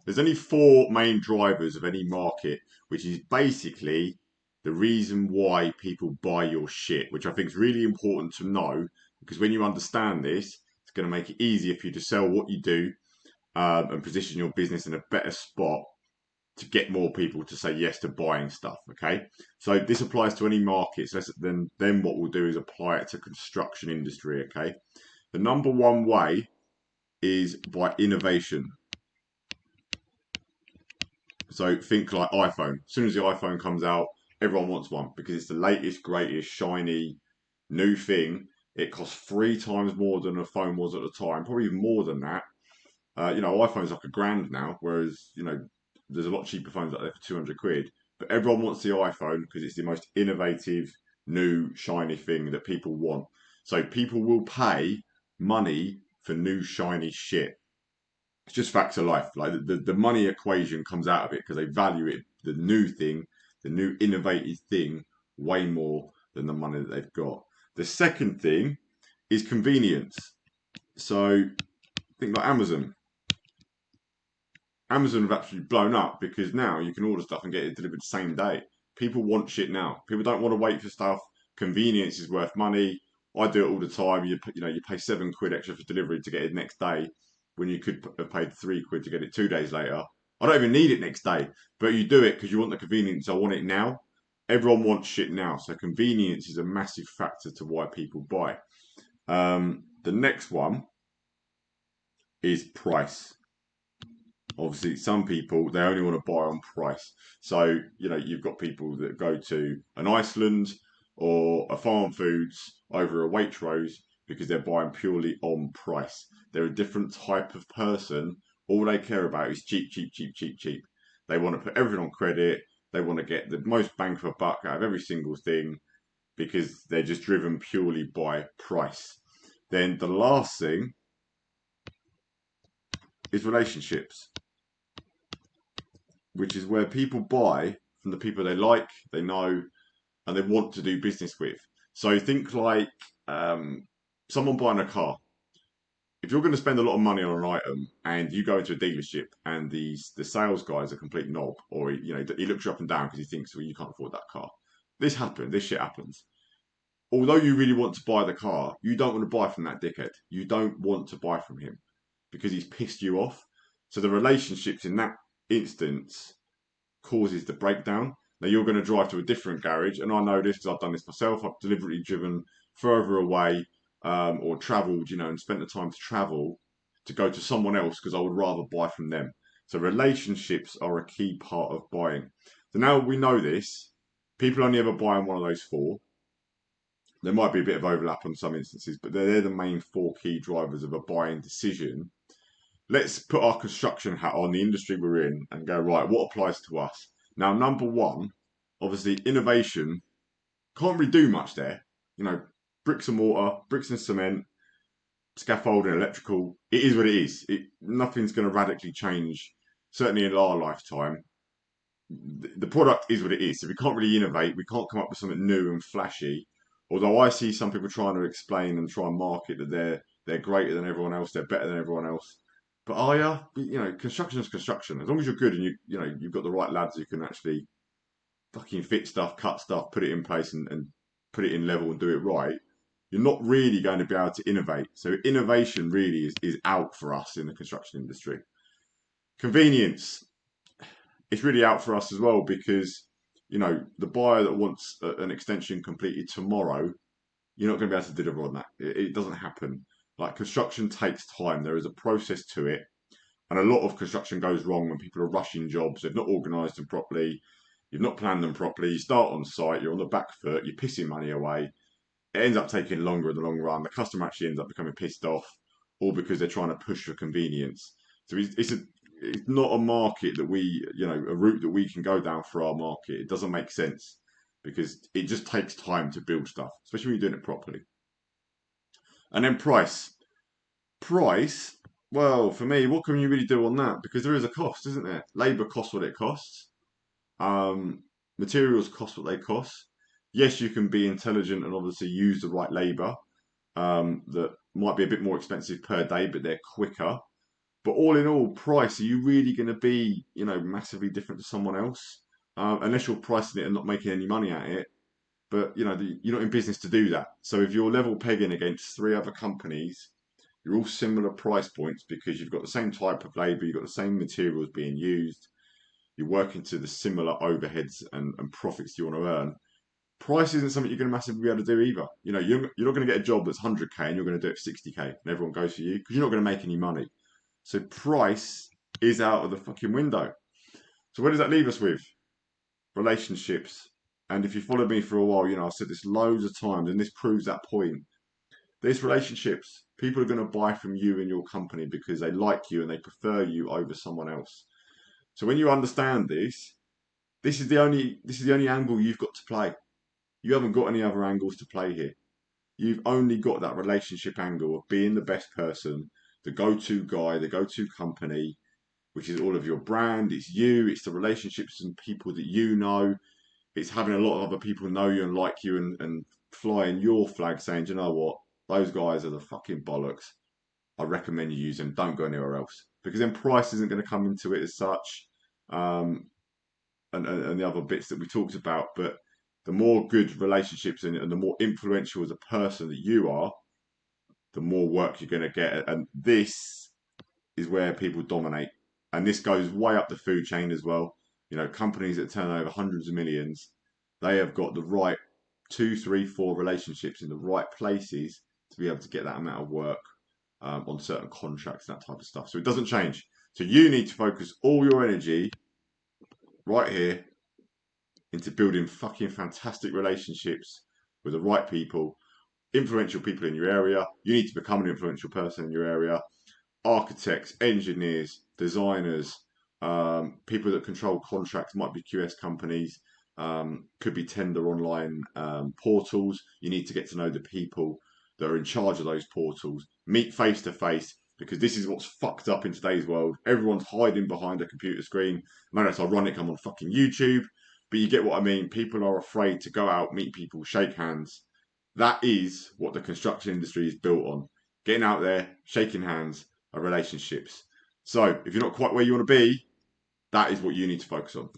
There's only four main drivers of any market, which is basically the reason why people buy your shit, which I think is really important to know because when you understand this, it's going to make it easier for you to sell what you do and position your business in a better spot to get more people to say yes to buying stuff. Okay, so this applies to any market. So then what we'll do is apply it to construction industry. Okay, the number one way is by innovation. So think like iPhone. As soon as the iPhone comes out, everyone wants one because it's the latest, greatest, shiny, new thing. It costs three times more than a phone was at the time, probably even more than that. iPhone's like £1,000 now, whereas there's a lot cheaper phones out there for 200 quid. But everyone wants the iPhone because it's the most innovative, new, shiny thing that people want. So people will pay money for new, shiny shit. It's just facts of life. Like the money equation comes out of it because they value it, the new thing, the new innovative thing, way more than the money that they've got. The second thing is convenience. So think like Amazon. Amazon have actually blown up because now you can order stuff and get it delivered the same day. People want shit now. People don't want to wait for stuff. Convenience is worth money. I do it all the time. You pay £7 extra for delivery to get it next day when you could have paid £3 to get it 2 days later. I don't even need it next day, but you do it because you want the convenience. I want it now. Everyone wants shit now, so convenience is a massive factor to why people buy. The next one is price. Obviously some people they only want to buy on price, so you've got people that go to an Iceland or a farm foods over a Waitrose because they're buying purely on price. They're a different type of person. All they care about is cheap, cheap, cheap, cheap, cheap. They want to put everything on credit. They want to get the most bang for a buck out of every single thing because they're just driven purely by price. Then the last thing is relationships, which is where people buy from the people they like, they know, and they want to do business with. So think like someone buying a car. If you're going to spend a lot of money on an item and you go into a dealership and the sales guy's a complete knob, or he looks you up and down because he thinks, well, you can't afford that car. This happens. This shit happens. Although you really want to buy the car, you don't want to buy from that dickhead. You don't want to buy from him because he's pissed you off. So the relationships in that instance causes the breakdown. Now you're going to drive to a different garage, and I know this because I've done this myself. I've deliberately driven further away or travelled, and spent the time to travel to go to someone else because I would rather buy from them. So relationships are a key part of buying. So now we know this. People only ever buy on one of those four. There might be a bit of overlap on some instances, but they're the main four key drivers of a buying decision. Let's put our construction hat on, the industry we're in, and go, right, what applies to us? Now, number one, obviously, innovation can't really do much there. Bricks and mortar, bricks and cement, scaffolding, electrical, it is what it is. Nothing's going to radically change, certainly in our lifetime. The product is what it is. So we can't really innovate. We can't come up with something new and flashy. Although I see some people trying to explain and try and market that they're greater than everyone else, they're better than everyone else. But construction is construction. As long as you're good and you've got the right lads who can actually fucking fit stuff, cut stuff, put it in place, and put it in level and do it right, you're not really going to be able to innovate. So innovation really is out for us in the construction industry. Convenience, it's really out for us as well because the buyer that wants an extension completed tomorrow, you're not going to be able to deliver on that. It doesn't happen. Like construction takes time. There is a process to it. And a lot of construction goes wrong when people are rushing jobs. They've not organised them properly. You've not planned them properly. You start on site. You're on the back foot. You're pissing money away. It ends up taking longer in the long run. The customer actually ends up becoming pissed off, all because they're trying to push for convenience. So it's not a market that a route that we can go down for our market. It doesn't make sense because it just takes time to build stuff, especially when you're doing it properly. And then price. Price, well, for me, what can you really do on that? Because there is a cost, isn't there? Labour costs what it costs. Um, Materials cost what they cost. Yes, you can be intelligent and obviously use the right labour that might be a bit more expensive per day, but they're quicker. But all in all, price, are you really going to be, massively different to someone else? Unless you're pricing it and not making any money at it. But, you're not in business to do that. So if you're level pegging against three other companies, you're all similar price points because you've got the same type of labour, you've got the same materials being used, you're working to the similar overheads and profits you want to earn. Price isn't something you're going to massively be able to do either. You're not going to get a job that's 100k and you're going to do it for 60k and everyone goes for you because you're not going to make any money. So price is out of the fucking window. So where does that leave us with? Relationships. And if you followed me for a while, I've said this loads of times and this proves that point. There's relationships. People are going to buy from you and your company because they like you and they prefer you over someone else. So when you understand this, this is the only angle you've got to play. You haven't got any other angles to play here. You've only got that relationship angle of being the best person, the go-to guy, the go-to company, which is all of your brand. It's you. It's the relationships and people that you know. It's having a lot of other people know you and like you and flying your flag saying, do you know what? Those guys are the fucking bollocks. I recommend you use them. Don't go anywhere else. Because then price isn't going to come into it as such. Um, and the other bits that we talked about. But the more good relationships and the more influential as a person that you are, the more work you're going to get. And this is where people dominate. And this goes way up the food chain as well. Companies that turn over hundreds of millions, they have got the right 2, 3, 4 relationships in the right places to be able to get that amount of work on certain contracts, that type of stuff. So it doesn't change. So you need to focus all your energy right here into building fucking fantastic relationships with the right people, influential people in your area. You need to become an influential person in your area. Architects, engineers, designers, people that control contracts, might be QS companies, could be tender online portals. You need to get to know the people that are in charge of those portals. Meet face to face, because this is what's fucked up in today's world. Everyone's hiding behind a computer screen. I know that's ironic, I'm on fucking YouTube, but you get what I mean. People are afraid to go out, meet people, shake hands. That is what the construction industry is built on. Getting out there, shaking hands, relationships. So if you're not quite where you want to be, that is what you need to focus on.